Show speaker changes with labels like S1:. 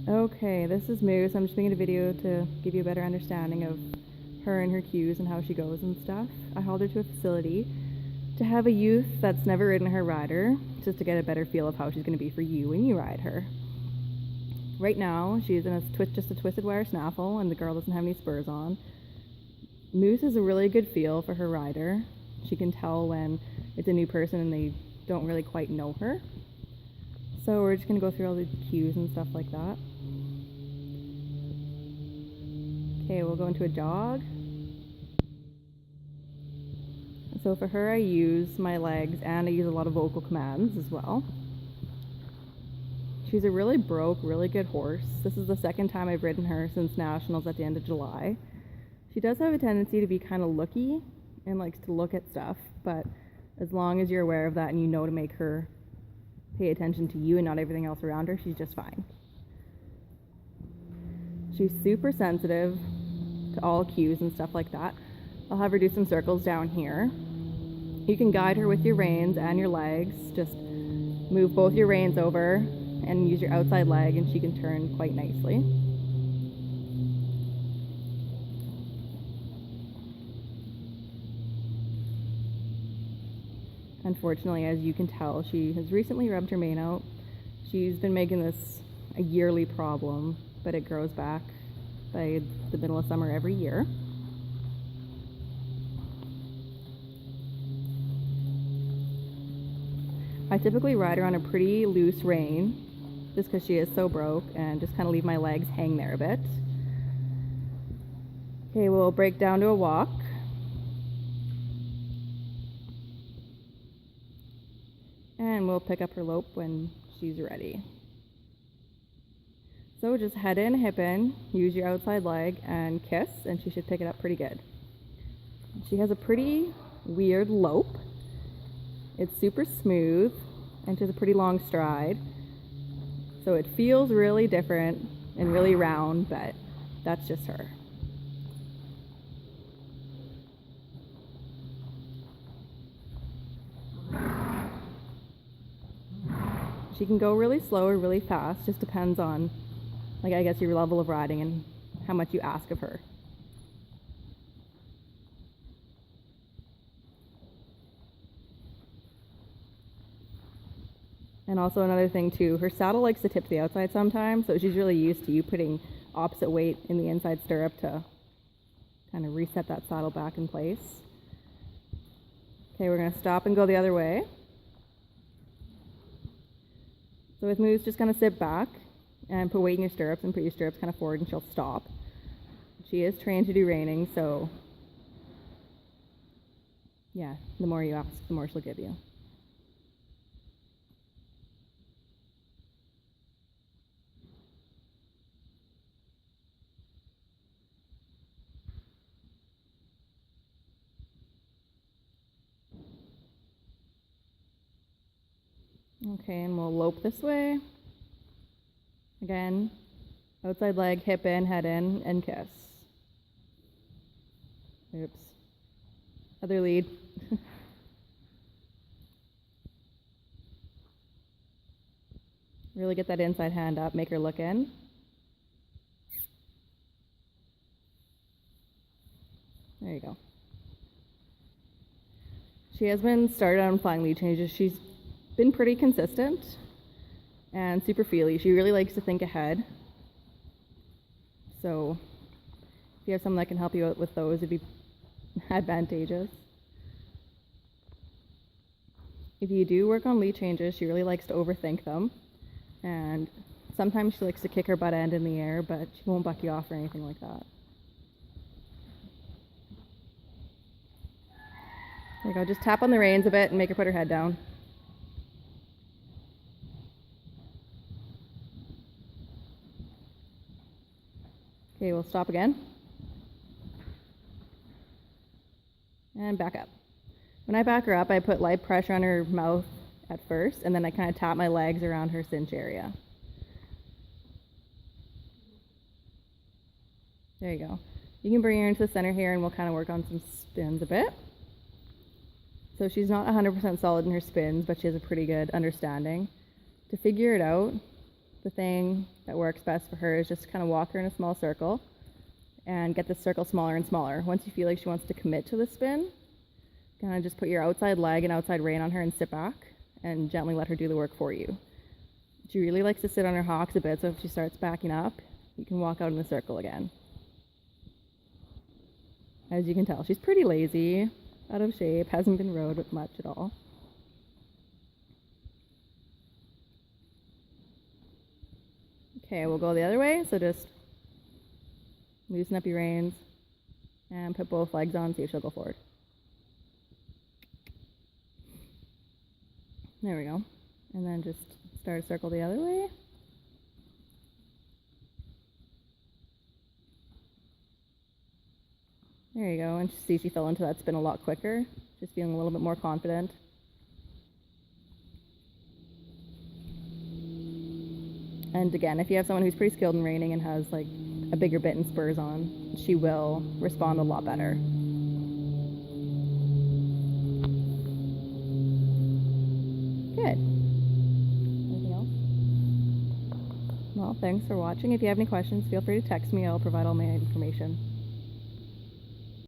S1: Okay, this is Moose. I'm just making a video to give you a better understanding of her and her cues and how she goes and stuff. I hauled her to a facility to have a youth that's never ridden her rider, just to get a better feel of how she's going to be for you when you ride her. Right now, she's in just a twisted wire snaffle, and the girl doesn't have any spurs on. Moose is a really good feel for her rider. She can tell when it's a new person and they don't really quite know her. So we're just going to go through all the cues and stuff like that. Okay, we'll go into a jog. So for her, I use my legs and I use a lot of vocal commands as well. She's a really really good horse. This is the second time I've ridden her since Nationals at the end of July. She does have a tendency to be kind of looky and likes to look at stuff, but as long as you're aware of that and you know to make her pay attention to you and not everything else around her, she's just fine. She's super sensitive to all cues and stuff like that. I'll have her do some circles down here. You can guide her with your reins and your legs. Just move both your reins over and use your outside leg and she can turn quite nicely. Unfortunately, as you can tell, she has recently rubbed her mane out. She's been making this a yearly problem, but it grows back by the middle of summer every year. I typically ride her on a pretty loose rein, just because she is so broke, and just kind of leave my legs hang there a bit. Okay, we'll break down to a walk. And we'll pick up her lope when she's ready. So just head in, hip in, use your outside leg and kiss, and she should pick it up pretty good. She has a pretty weird lope. It's super smooth and she has a pretty long stride. So it feels really different and really round, but that's just her. She can go really slow or really fast, just depends on, like, I guess your level of riding and how much you ask of her. And also another thing too, her saddle likes to tip to the outside sometimes, so she's really used to you putting opposite weight in the inside stirrup to kind of reset that saddle back in place. Okay, we're going to stop and go the other way. So with Moose, just kind of sit back and put weight in your stirrups and put your stirrups kind of forward and she'll stop. She is trained to do reining, so yeah, the more you ask, the more she'll give you. Okay, and we'll lope this way. Again, outside leg, hip in, head in, and kiss. Oops. Other lead. Really get that inside hand up, make her look in. There you go. She has been started on flying lead changes. She's been pretty consistent and super feely. She really likes to think ahead. So if you have someone that can help you out with those, it'd be advantageous. If you do work on lead changes, she really likes to overthink them. And sometimes she likes to kick her butt end in the air, but she won't buck you off or anything like that. There you go, just tap on the reins a bit and make her put her head down. Okay, we'll stop again. And back up. When I back her up, I put light pressure on her mouth at first, and then I kind of tap my legs around her cinch area. There you go. You can bring her into the center here and we'll kind of work on some spins a bit. So she's not 100% solid in her spins, but she has a pretty good understanding. To figure it out, The thing that works best for her is just kind of walk her in a small circle and get the circle smaller and smaller. Once you feel like she wants to commit to the spin, kind of just put your outside leg and outside rein on her and sit back and gently let her do the work for you. She really likes to sit on her hocks a bit, so if she starts backing up, you can walk out in the circle again. As you can tell, she's pretty lazy, out of shape, hasn't been rode with much at all. Okay, we'll go the other way, so just loosen up your reins and put both legs on, see if she'll go forward. There we go. And then just start a circle the other way. There you go, and see she fell into that spin a lot quicker, just feeling a little bit more confident. And again, if you have someone who's pretty skilled in reining and has like a bigger bit and spurs on, she will respond a lot better. Good. Anything else? Well, thanks for watching. If you have any questions, feel free to text me. I'll provide all my information.